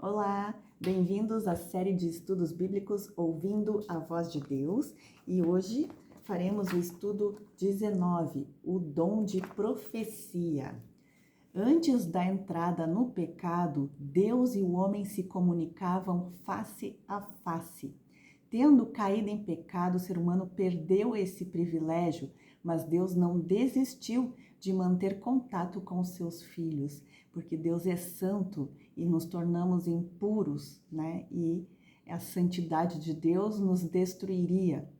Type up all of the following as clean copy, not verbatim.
Olá, bem-vindos à série de estudos bíblicos Ouvindo a Voz de Deus, e hoje faremos o estudo 19, o dom de profecia. Antes da entrada no pecado, Deus e o homem se comunicavam face a face. Tendo caído em pecado, o ser humano perdeu esse privilégio, mas Deus não desistiu de manter contato com seus filhos, porque Deus é santo e nos tornamos impuros, né? E a santidade de Deus nos destruiria.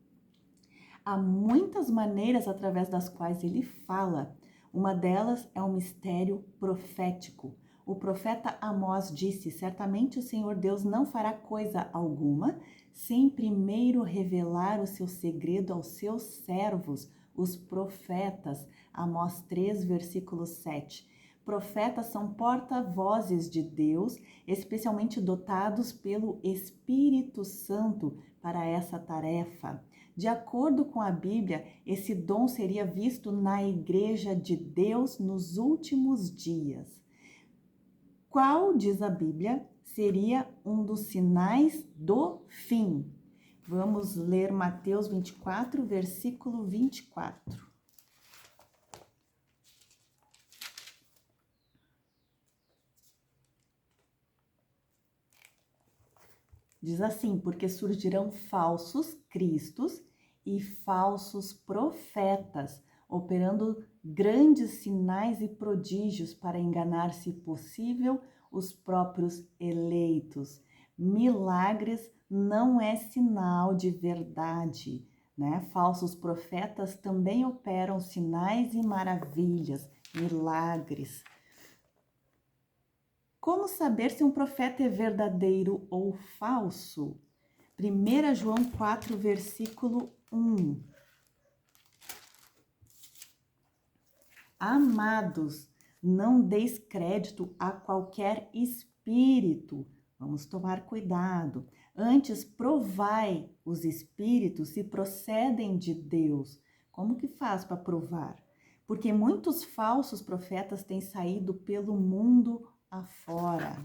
Há muitas maneiras através das quais ele fala. Uma delas é um mistério profético. O profeta Amós disse: certamente o Senhor Deus não fará coisa alguma sem primeiro revelar o seu segredo aos seus servos, os profetas. Amós 3, versículo 7. Profetas são porta-vozes de Deus, especialmente dotados pelo Espírito Santo para essa tarefa. De acordo com a Bíblia, esse dom seria visto na Igreja de Deus nos últimos dias. Qual, diz a Bíblia, seria um dos sinais do fim? Vamos ler Mateus 24, versículo 24. Diz assim: porque surgirão falsos cristos e falsos profetas, operando grandes sinais e prodígios para enganar, se possível, os próprios eleitos. Milagres não é sinal de verdade, né? Falsos profetas também operam sinais e maravilhas, milagres. Como saber se um profeta é verdadeiro ou falso? 1 João 4, versículo 1. Amados, não deis crédito a qualquer espírito. Vamos tomar cuidado. Antes, provai os espíritos se procedem de Deus. Como que faz para provar? Porque muitos falsos profetas têm saído pelo mundo afora.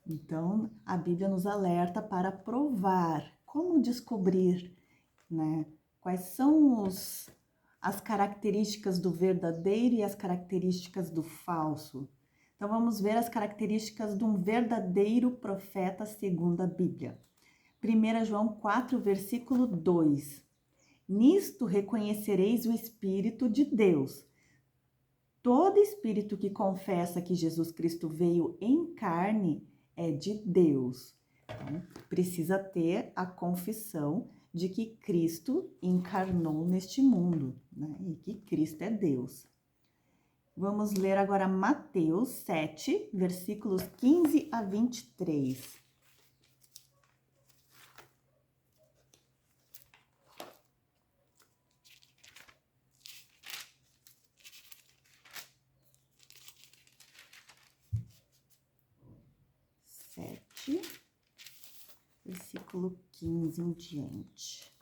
Então, a Bíblia nos alerta para provar. Como descobrir, né? Quais são as características do verdadeiro e as características do falso? Então, vamos ver as características de um verdadeiro profeta segundo a Bíblia. 1 João 4, versículo 2. Nisto reconhecereis o Espírito de Deus. Todo espírito que confessa que Jesus Cristo veio em carne é de Deus. Então, precisa ter a confissão de que Cristo encarnou neste mundo, né? E que Cristo é Deus. Vamos ler agora Mateus 7, versículos 15 a 23. Versículo 15 em diante.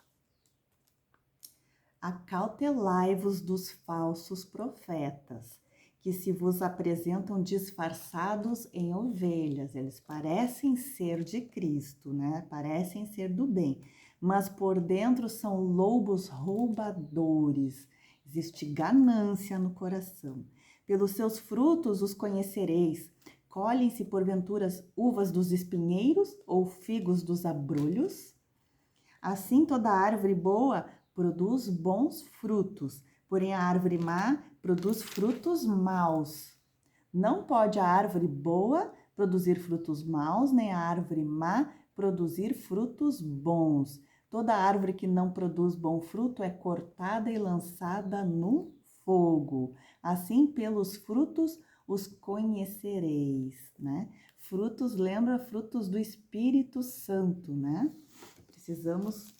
Acautelai-vos dos falsos profetas, que se vos apresentam disfarçados em ovelhas. Eles parecem ser de Cristo, né? Parecem ser do bem, mas por dentro são lobos roubadores. Existe ganância no coração. Pelos seus frutos os conhecereis. Colhem-se, porventura, uvas dos espinheiros ou figos dos abrolhos? Assim, toda árvore boa produz bons frutos, porém a árvore má produz frutos maus. Não pode a árvore boa produzir frutos maus, nem a árvore má produzir frutos bons. Toda árvore que não produz bom fruto é cortada e lançada no fogo. Assim, pelos frutos os conhecereis, né? Frutos, lembra frutos do Espírito Santo, né? Precisamos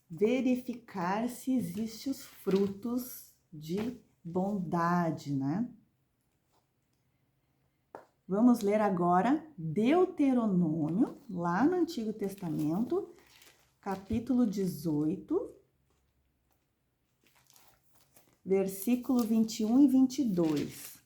verificar se existem os frutos de bondade, né? Vamos ler agora Deuteronômio, lá no Antigo Testamento, capítulo 18, versículo 21 e 22.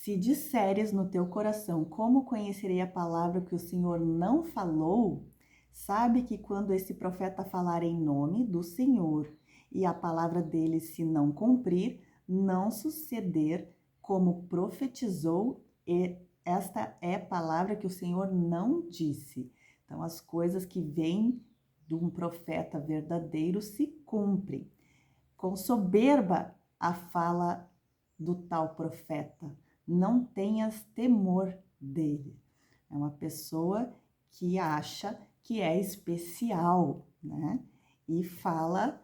Se disseres no teu coração, como conhecerei a palavra que o Senhor não falou, sabe que quando esse profeta falar em nome do Senhor e a palavra dele se não cumprir, não suceder como profetizou, e esta é a palavra que o Senhor não disse. Então, as coisas que vêm de um profeta verdadeiro se cumprem. Com soberba a fala do tal profeta, não tenhas temor dele. É uma pessoa que acha que é especial, né? E fala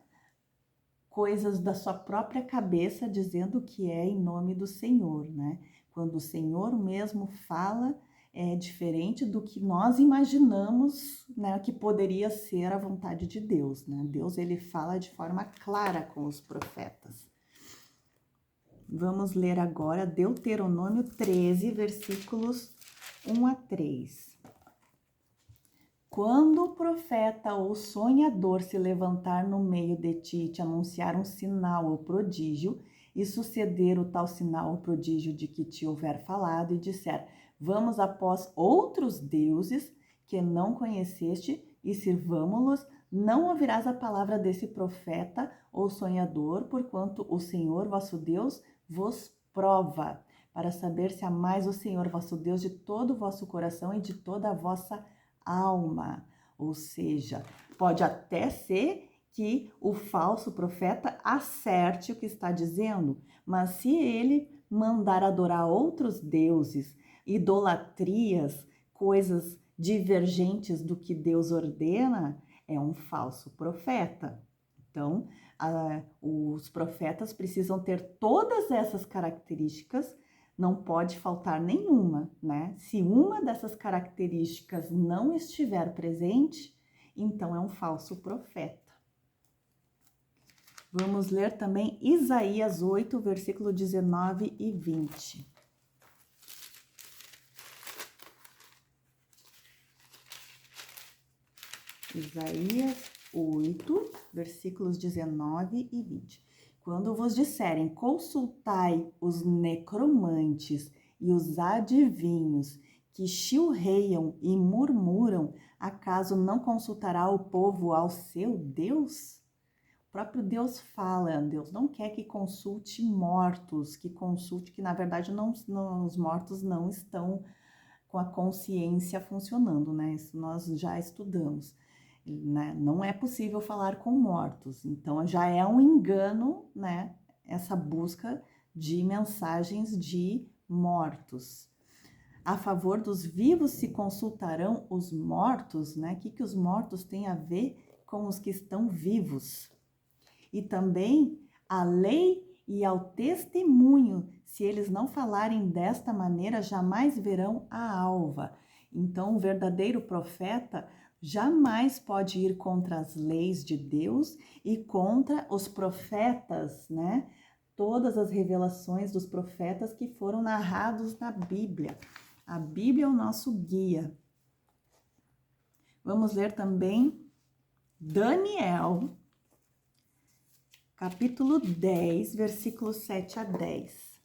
coisas da sua própria cabeça, dizendo que é em nome do Senhor, né? Quando o Senhor mesmo fala, é diferente do que nós imaginamos, né, que poderia ser a vontade de Deus, né? Deus, ele fala de forma clara com os profetas. Vamos ler agora Deuteronômio 13, versículos 1 a 3. Quando o profeta ou sonhador se levantar no meio de ti e te anunciar um sinal ou prodígio, e suceder o tal sinal ou prodígio de que te houver falado, e disser, vamos após outros deuses que não conheceste e sirvamo-los, não ouvirás a palavra desse profeta ou sonhador, porquanto o Senhor vosso Deus vos prova, para saber se amais o Senhor vosso Deus de todo o vosso coração e de toda a vossa alma. Ou seja, pode até ser que o falso profeta acerte o que está dizendo, mas se ele mandar adorar outros deuses, idolatrias, coisas divergentes do que Deus ordena, é um falso profeta. Então, os profetas precisam ter todas essas características, não pode faltar nenhuma, né? Se uma dessas características não estiver presente, então é um falso profeta. Vamos ler também Isaías 8, versículo 19 e 20. Isaías 8, versículos 19 e 20. Quando vos disserem, consultai os necromantes e os adivinhos que chilreiam e murmuram, acaso não consultará o povo ao seu Deus? O próprio Deus fala, Deus não quer que consulte mortos, que consulte que na verdade os mortos não estão com a consciência funcionando, né? Isso nós já estudamos. Né? Não é possível falar com mortos, então já é um engano, né? Essa busca de mensagens de mortos. A favor dos vivos se consultarão os mortos, né? O que os mortos têm a ver com os que estão vivos? E também a lei e ao testemunho, se eles não falarem desta maneira, jamais verão a alva. Então, o verdadeiro profeta jamais pode ir contra as leis de Deus e contra os profetas, né? Todas as revelações dos profetas que foram narrados na Bíblia. A Bíblia é o nosso guia. Vamos ler também Daniel, capítulo 10, versículos 7 a 10.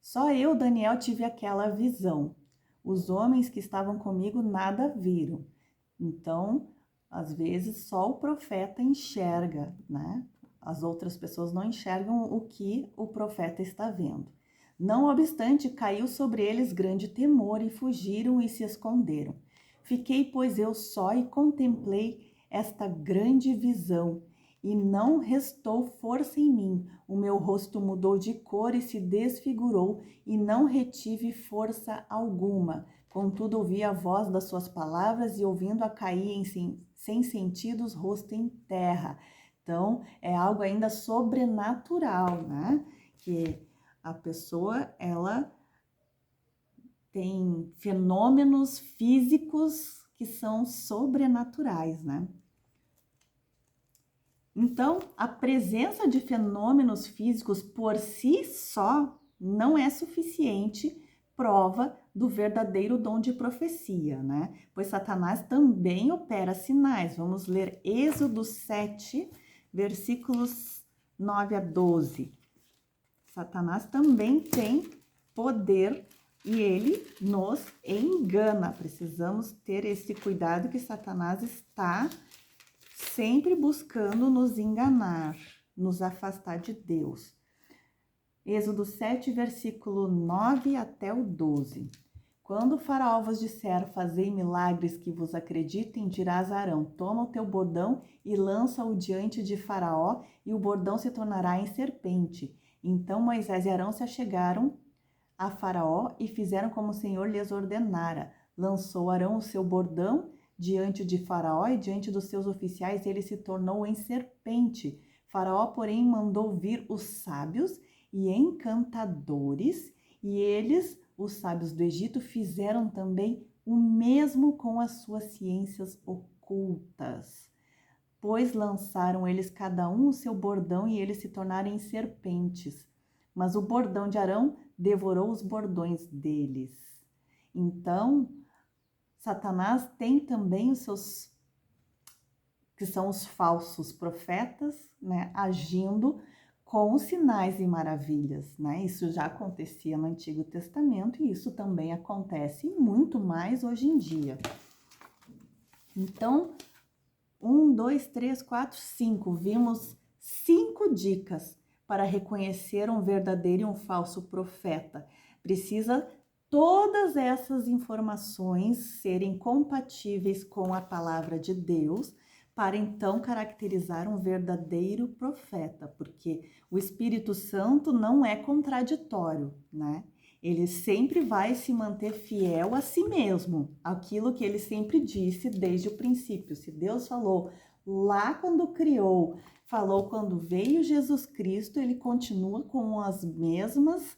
Só eu, Daniel, tive aquela visão. Os homens que estavam comigo nada viram. Então, às vezes, só o profeta enxerga, né? As outras pessoas não enxergam o que o profeta está vendo. Não obstante, caiu sobre eles grande temor e fugiram e se esconderam. Fiquei, pois, eu só e contemplei esta grande visão. E não restou força em mim, o meu rosto mudou de cor e se desfigurou, e não retive força alguma. Contudo, ouvi a voz das suas palavras, e ouvindo-a caí sem sentidos, rosto em terra. Então, é algo ainda sobrenatural, né? Que a pessoa, ela tem fenômenos físicos que são sobrenaturais, né? Então, a presença de fenômenos físicos por si só não é suficiente prova do verdadeiro dom de profecia, né? Pois Satanás também opera sinais. Vamos ler Êxodo 7, versículos 9 a 12. Satanás também tem poder e ele nos engana. Precisamos ter esse cuidado que Satanás está sempre buscando nos enganar, nos afastar de Deus. Êxodo 7, versículo 9 até o 12. Quando o faraó vos disser, fazei milagres que vos acreditem, dirás a Arão, toma o teu bordão e lança-o diante de faraó, e o bordão se tornará em serpente. Então Moisés e Arão se achegaram a faraó e fizeram como o Senhor lhes ordenara. Lançou Arão o seu bordão diante de faraó e diante dos seus oficiais, ele se tornou em serpente. Faraó, porém, mandou vir os sábios e encantadores, e eles, os sábios do Egito, fizeram também o mesmo com as suas ciências ocultas. Pois lançaram eles cada um o seu bordão e eles se tornaram em serpentes. Mas o bordão de Arão devorou os bordões deles. Então, Satanás tem também os seus, que são os falsos profetas, né, agindo com sinais e maravilhas, né? Isso já acontecia no Antigo Testamento e isso também acontece muito mais hoje em dia. Então, 1, 2, 3, 4, 5. Vimos 5 dicas para reconhecer um verdadeiro e um falso profeta. Precisa todas essas informações serem compatíveis com a palavra de Deus, para então caracterizar um verdadeiro profeta, porque o Espírito Santo não é contraditório, né? Ele sempre vai se manter fiel a si mesmo, aquilo que ele sempre disse desde o princípio. Se Deus falou lá quando criou, falou quando veio Jesus Cristo, ele continua com as mesmas,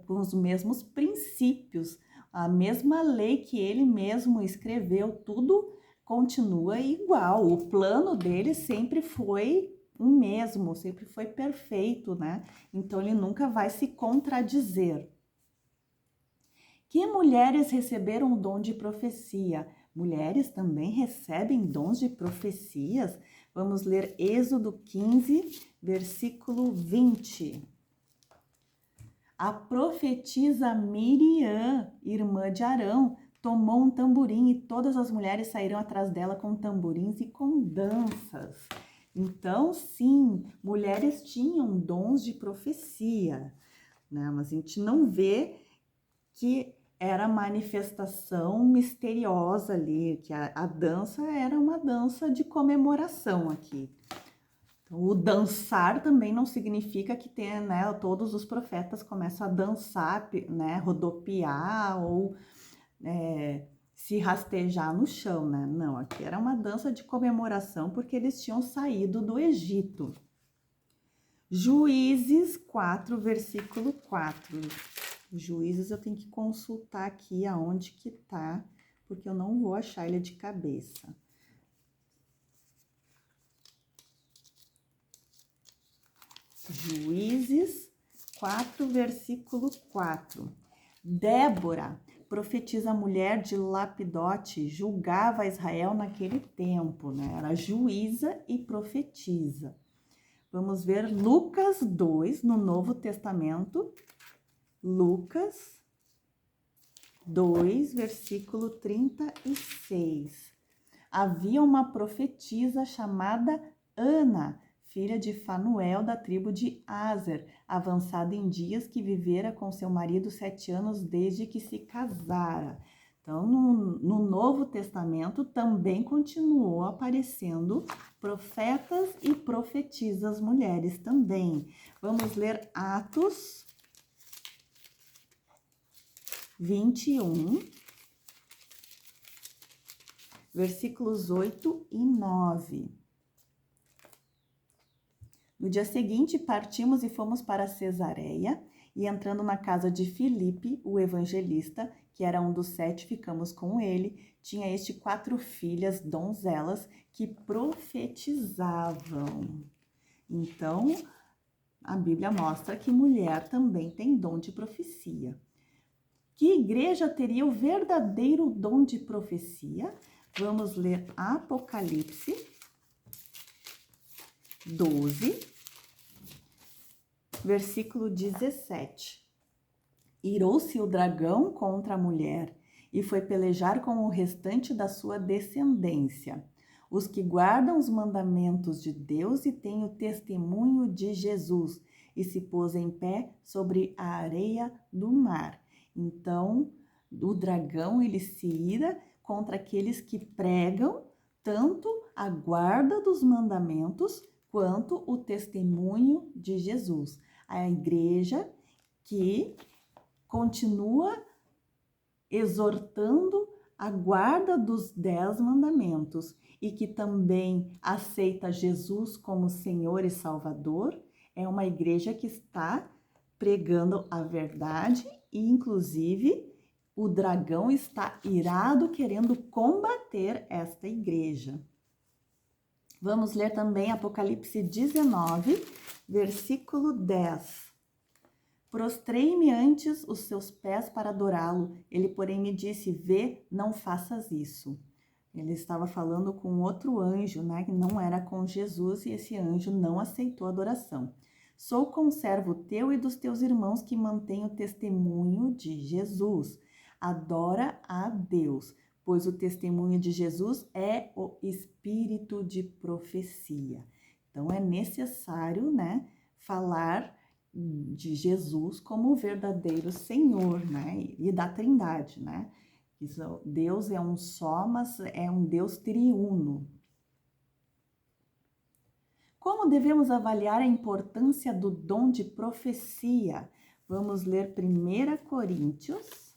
com os mesmos princípios, a mesma lei que ele mesmo escreveu, tudo continua igual. O plano dele sempre foi o mesmo, sempre foi perfeito, né? Então ele nunca vai se contradizer. Que mulheres receberam o dom de profecia? Mulheres também recebem dons de profecias? Vamos ler Êxodo 15, versículo 20. A profetisa Miriam, irmã de Arão, tomou um tamborim e todas as mulheres saíram atrás dela com tamborins e com danças. Então, sim, mulheres tinham dons de profecia, né? Mas a gente não vê que era manifestação misteriosa ali, que a dança era uma dança de comemoração aqui. Então, o dançar também não significa que tenha, né, todos os profetas começam a dançar, né, rodopiar ou se rastejar no chão, né? Não, aqui era uma dança de comemoração porque eles tinham saído do Egito. Juízes 4, versículo 4. Juízes eu tenho que consultar aqui aonde que tá, porque eu não vou achar ele de cabeça. Juízes 4, versículo 4. Débora, profetiza mulher de Lapidote, julgava Israel naquele tempo, né? Era juíza e profetiza. Vamos ver Lucas 2, no Novo Testamento. Lucas 2, versículo 36. Havia uma profetisa chamada Ana, filha de Fanuel, da tribo de Aser, avançada em dias, que vivera com seu marido 7 anos desde que se casara. Então, no Novo Testamento também continuou aparecendo profetas e profetisas mulheres também. Vamos ler Atos 21, versículos 8 e 9. No dia seguinte, partimos e fomos para Cesareia, e entrando na casa de Filipe, o evangelista, que era um dos 7, ficamos com ele. Tinha este 4 filhas, donzelas, que profetizavam. Então, a Bíblia mostra que mulher também tem dom de profecia. Que igreja teria o verdadeiro dom de profecia? Vamos ler Apocalipse 12, versículo 17. Irou-se o dragão contra a mulher e foi pelejar com o restante da sua descendência, os que guardam os mandamentos de Deus e têm o testemunho de Jesus, e se pôs em pé sobre a areia do mar. Então, o dragão, ele se ira contra aqueles que pregam tanto a guarda dos mandamentos quanto o testemunho de Jesus. A igreja que continua exortando a guarda dos 10 mandamentos e que também aceita Jesus como Senhor e Salvador, é uma igreja que está pregando a verdade e, inclusive, o dragão está irado querendo combater esta igreja. Vamos ler também Apocalipse 19, versículo 10. Prostrei-me antes os seus pés para adorá-lo. Ele, porém, me disse, vê, não faças isso. Ele estava falando com outro anjo, né, que não era com Jesus, e esse anjo não aceitou a adoração. Sou conservo teu e dos teus irmãos que mantêm o testemunho de Jesus. Adora a Deus, pois o testemunho de Jesus é o espírito de profecia. Então, é necessário, né, falar de Jesus como o verdadeiro Senhor, né, e da Trindade, né. Deus é um só, mas é um Deus triuno. Como devemos avaliar a importância do dom de profecia? Vamos ler 1 Coríntios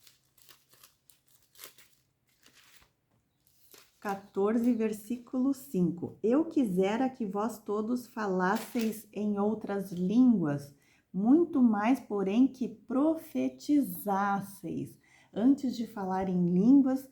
14, versículo 5. Eu quisera que vós todos falasseis em outras línguas, muito mais, porém, que profetizasseis. Antes de falar em línguas,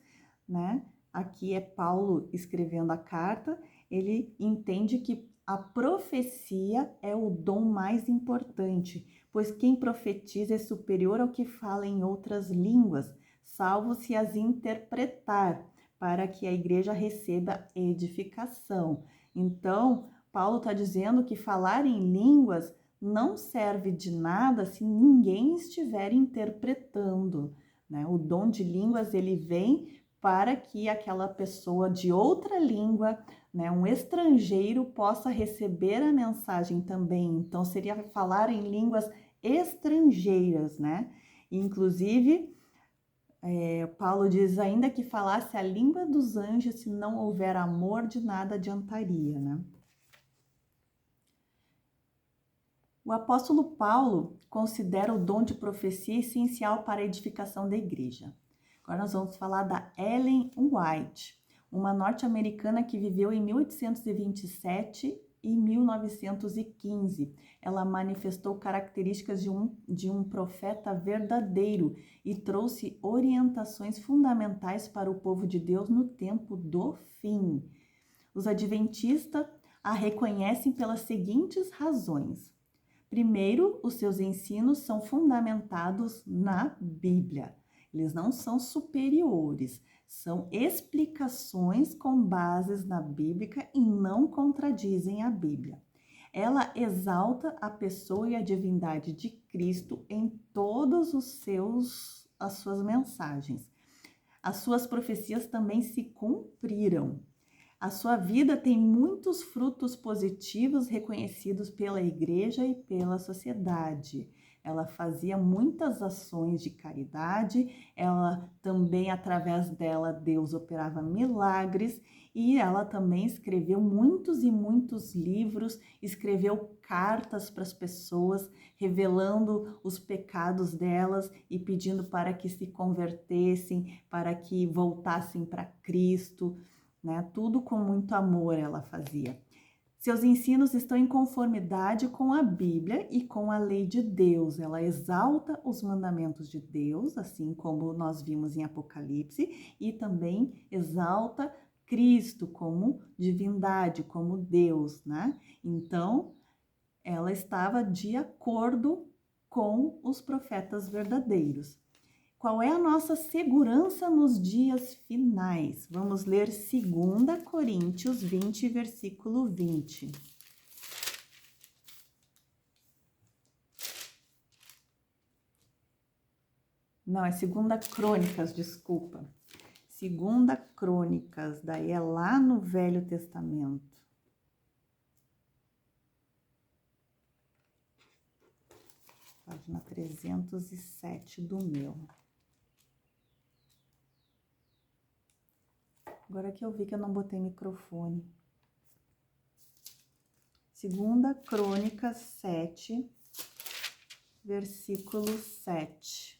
né? Aqui é Paulo escrevendo a carta, ele entende que a profecia é o dom mais importante, pois quem profetiza é superior ao que fala em outras línguas, salvo se as interpretar, para que a igreja receba edificação. Então, Paulo está dizendo que falar em línguas não serve de nada se ninguém estiver interpretando, né? O dom de línguas, ele vem para que aquela pessoa de outra língua, né, um estrangeiro, possa receber a mensagem também. Então, seria falar em línguas estrangeiras, né? Inclusive, Paulo diz, ainda que falasse a língua dos anjos, se não houver amor, de nada adiantaria, né? O apóstolo Paulo considera o dom de profecia essencial para a edificação da igreja. Agora nós vamos falar da Ellen White, uma norte-americana que viveu em 1827 e 1915. Ela manifestou características de um profeta verdadeiro e trouxe orientações fundamentais para o povo de Deus no tempo do fim. Os adventistas a reconhecem pelas seguintes razões. Primeiro, os seus ensinos são fundamentados na Bíblia. Eles não são superiores, são explicações com bases na Bíblia e não contradizem a Bíblia. Ela exalta a pessoa e a divindade de Cristo em todas as suas mensagens. As suas profecias também se cumpriram. A sua vida tem muitos frutos positivos reconhecidos pela igreja e pela sociedade. Ela fazia muitas ações de caridade, ela também, através dela, Deus operava milagres e ela também escreveu muitos e muitos livros, escreveu cartas para as pessoas, revelando os pecados delas e pedindo para que se convertessem, para que voltassem para Cristo. Né? Tudo com muito amor ela fazia. Seus ensinos estão em conformidade com a Bíblia e com a lei de Deus. Ela exalta os mandamentos de Deus, assim como nós vimos em Apocalipse, e também exalta Cristo como divindade, como Deus, né? Então, ela estava de acordo com os profetas verdadeiros. Qual é a nossa segurança nos dias finais? Vamos ler 2 Coríntios 20, versículo 20. Não, é Segunda Crônicas, desculpa. Segunda Crônicas, daí é lá no Velho Testamento. Página 307 do meu. Agora que eu vi que eu não botei microfone. Segunda Crônicas 7, versículo 7.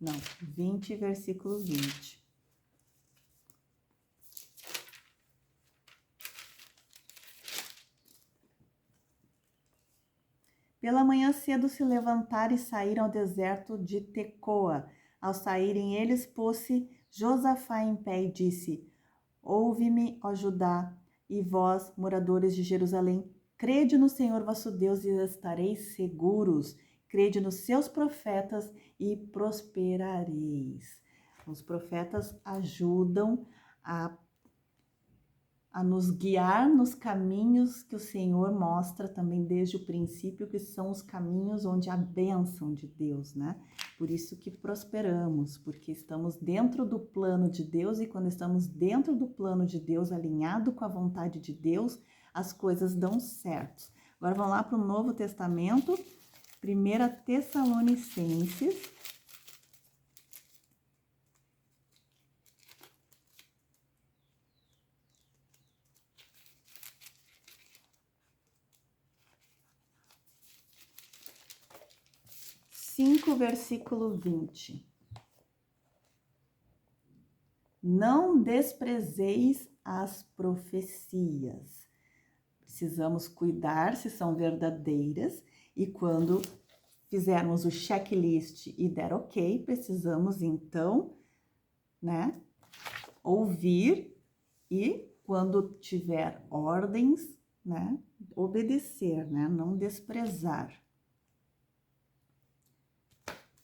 Não, 20, versículo 20. Pela manhã cedo se levantaram e saíram ao deserto de Tecoa. Ao saírem eles, pôs-se Josafá em pé e disse: Ouve-me, ó Judá, e vós, moradores de Jerusalém, crede no Senhor vosso Deus e estareis seguros. Crede nos seus profetas e prosperareis. Os profetas ajudam a nos guiar nos caminhos que o Senhor mostra também desde o princípio, que são os caminhos onde a bênção de Deus, né? Por isso que prosperamos, porque estamos dentro do plano de Deus, e quando estamos dentro do plano de Deus, alinhado com a vontade de Deus, as coisas dão certo. Agora vamos lá para o Novo Testamento, 1 Tessalonicenses. Versículo 20. Não desprezeis as profecias. Precisamos cuidar se são verdadeiras, e quando fizermos o checklist e der ok, precisamos então, né, ouvir, e quando tiver ordens, né, obedecer, né, não desprezar.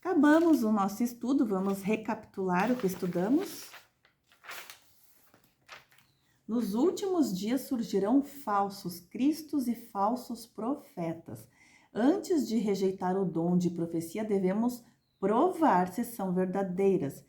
Acabamos o nosso estudo, vamos recapitular o que estudamos. Nos últimos dias surgirão falsos cristos e falsos profetas. Antes de rejeitar o dom de profecia, devemos provar se são verdadeiras,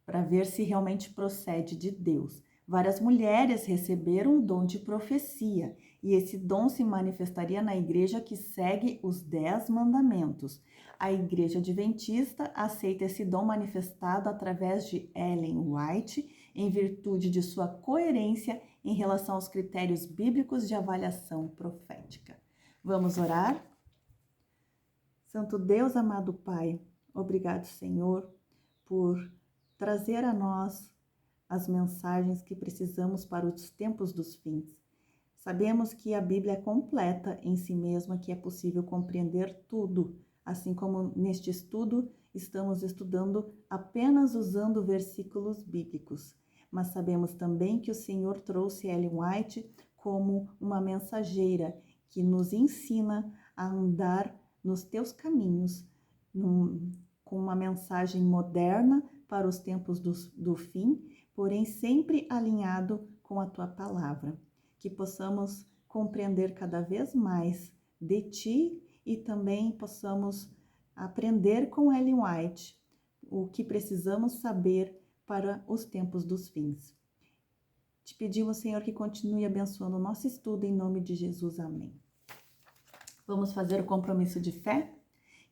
para ver se realmente procede de Deus. Várias mulheres receberam o dom de profecia, e esse dom se manifestaria na igreja que segue os 10 mandamentos. A Igreja Adventista aceita esse dom manifestado através de Ellen White, em virtude de sua coerência em relação aos critérios bíblicos de avaliação profética. Vamos orar? Santo Deus, amado Pai, obrigado, Senhor, por trazer a nós as mensagens que precisamos para os tempos dos fins. Sabemos que a Bíblia é completa em si mesma, que é possível compreender tudo, assim como neste estudo estamos estudando apenas usando versículos bíblicos. Mas sabemos também que o Senhor trouxe Ellen White como uma mensageira que nos ensina a andar nos teus caminhos, com uma mensagem moderna para os tempos do fim, porém sempre alinhado com a tua palavra. Que possamos compreender cada vez mais de ti, e também possamos aprender com Ellen White o que precisamos saber para os tempos dos fins. Te pedimos, Senhor, que continue abençoando o nosso estudo, em nome de Jesus. Amém. Vamos fazer o compromisso de fé?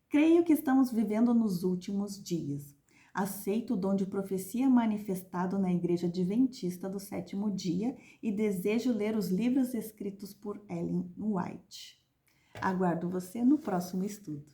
Creio que estamos vivendo nos últimos dias. Aceito o dom de profecia manifestado na Igreja Adventista do Sétimo Dia e desejo ler os livros escritos por Ellen White. Aguardo você no próximo estudo.